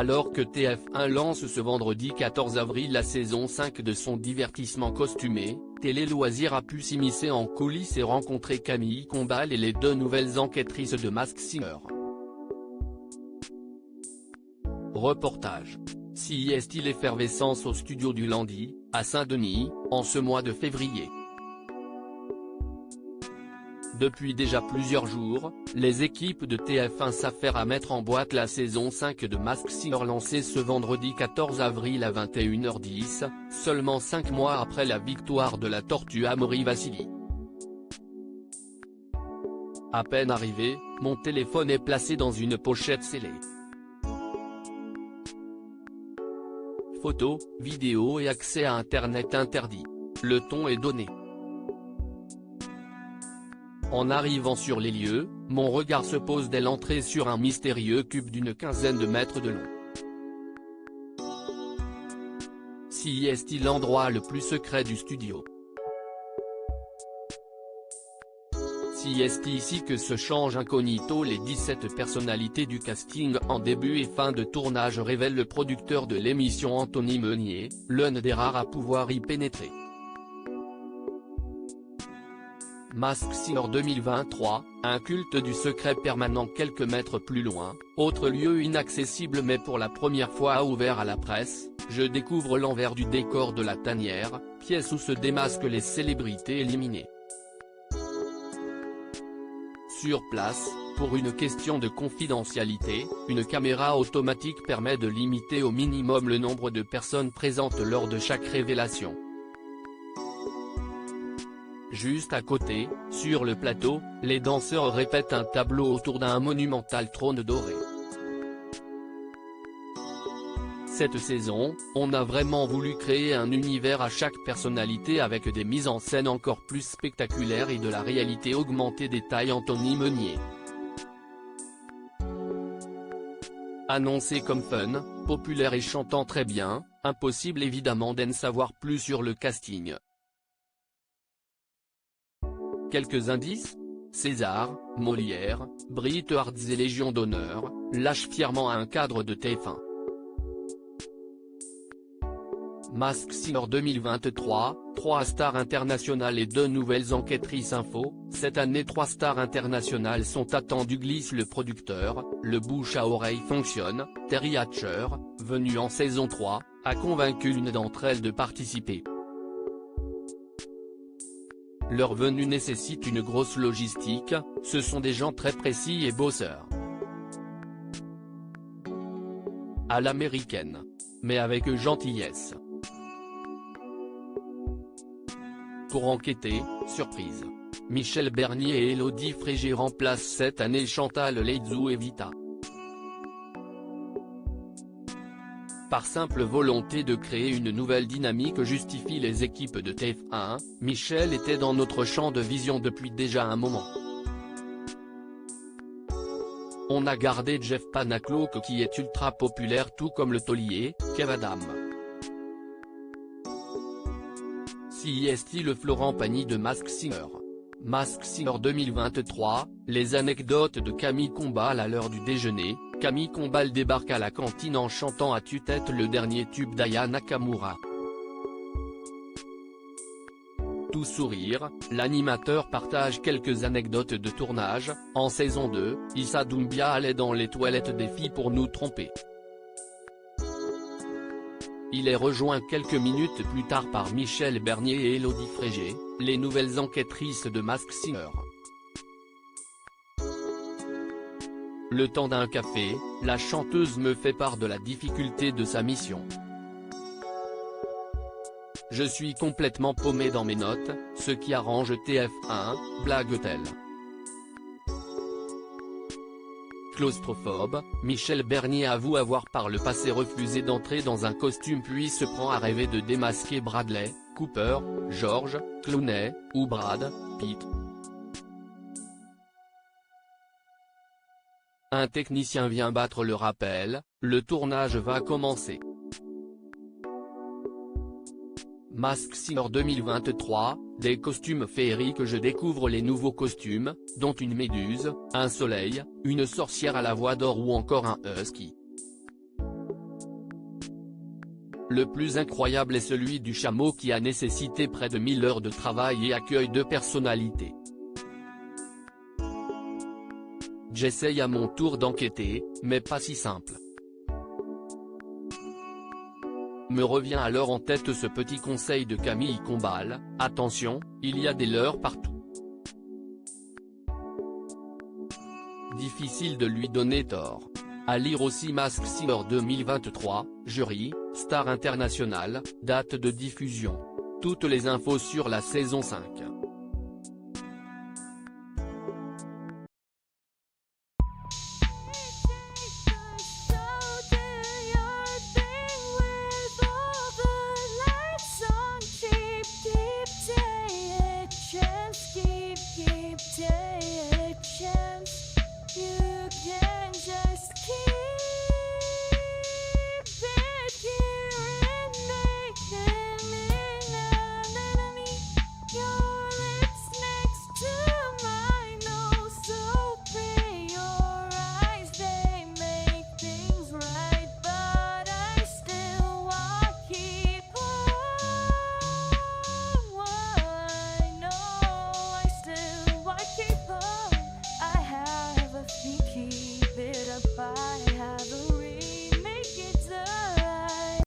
Alors que TF1 lance ce vendredi 14 avril la saison 5 de son divertissement costumé, Télé Loisirs a pu s'immiscer en coulisses et rencontrer Camille Combal et les 2 nouvelles enquêtrices de Masked Singer. Reportage. Si est-il l'effervescence au studio du Lundi, à Saint-Denis, en ce mois de février. Depuis déjà plusieurs jours, les équipes de TF1 s'affairent à mettre en boîte la saison 5 de Masked Singer lancée ce vendredi 14 avril à 21h10, seulement 5 mois après la victoire de la tortue Amaury Vassili. À peine arrivé, mon téléphone est placé dans une pochette scellée. Photos, vidéos et accès à Internet interdit. Le ton est donné. En arrivant sur les lieux, mon regard se pose dès l'entrée sur un mystérieux cube d'une quinzaine de mètres de long. Si est-il l'endroit le plus secret du studio? Si est ici que se changent incognito les 17 personnalités du casting en début et fin de tournage, révèle le producteur de l'émission Anthony Meunier, l'un des rares à pouvoir y pénétrer. Masked Singer 2023, un culte du secret permanent quelques mètres plus loin, autre lieu inaccessible mais pour la première fois ouvert à la presse, je découvre l'envers du décor de la tanière, pièce où se démasquent les célébrités éliminées. Sur place, pour une question de confidentialité, une caméra automatique permet de limiter au minimum le nombre de personnes présentes lors de chaque révélation. Juste à côté, sur le plateau, les danseurs répètent un tableau autour d'un monumental trône doré. Cette saison, on a vraiment voulu créer un univers à chaque personnalité avec des mises en scène encore plus spectaculaires et de la réalité augmentée, détaille Anthony Meunier. Annoncé comme fun, populaire et chantant très bien, impossible évidemment d'en savoir plus sur le casting. Quelques indices? César, Molière, Brit Awards et Légion d'honneur, lâche fièrement à un cadre de TF1. Masked Singer 2023, 3 stars internationales et 2 nouvelles enquêtrices info. Cette année 3 stars internationales sont attendues, glisse le producteur. Le bouche à oreille fonctionne. Terry Hatcher, venue en saison 3, a convaincu l'une d'entre elles de participer. Leur venue nécessite une grosse logistique, ce sont des gens très précis et bosseurs. À l'américaine. Mais avec gentillesse. Pour enquêter, surprise. Michel Bernier et Élodie Frégé remplacent cette année Chantal Laizou et Vita. Par simple volonté de créer une nouvelle dynamique justifie les équipes de TF1, Michel était dans notre champ de vision depuis déjà un moment. On a gardé Jeff Panaclock qui est ultra populaire tout comme le taulier, Kev Adam. Si est-il le Florent Pagny de Masked Singer? Masked Singer 2023, les anecdotes de Camille Combal à l'heure du déjeuner. Camille Combal débarque à la cantine en chantant à tue-tête le dernier tube d'Aya Nakamura. Tout sourire, l'animateur partage quelques anecdotes de tournage. En saison 2, Issa Doumbia allait dans les toilettes des filles pour nous tromper. Il est rejoint quelques minutes plus tard par Michel Bernier et Élodie Frégé, les nouvelles enquêtrices de Masked Singer. Le temps d'un café, la chanteuse me fait part de la difficulté de sa mission. Je suis complètement paumé dans mes notes, ce qui arrange TF1, blague-t-elle. Claustrophobe, Michel Bernier avoue avoir par le passé refusé d'entrer dans un costume puis se prend à rêver de démasquer Bradley, Cooper, George Clooney, ou Brad Pitt. Un technicien vient battre le rappel, le tournage va commencer. Masked Singer 2023, des costumes féeriques. Je découvre les nouveaux costumes, dont une méduse, un soleil, une sorcière à la voix d'or ou encore un husky. Le plus incroyable est celui du chameau qui a nécessité près de 1000 heures de travail et accueil de personnalités. J'essaye à mon tour d'enquêter, mais pas si simple. Me revient alors en tête ce petit conseil de Camille Combal, attention, il y a des leurres partout. Difficile de lui donner tort. À lire aussi Masked Singer 2023, jury, star international, date de diffusion. Toutes les infos sur la saison 5.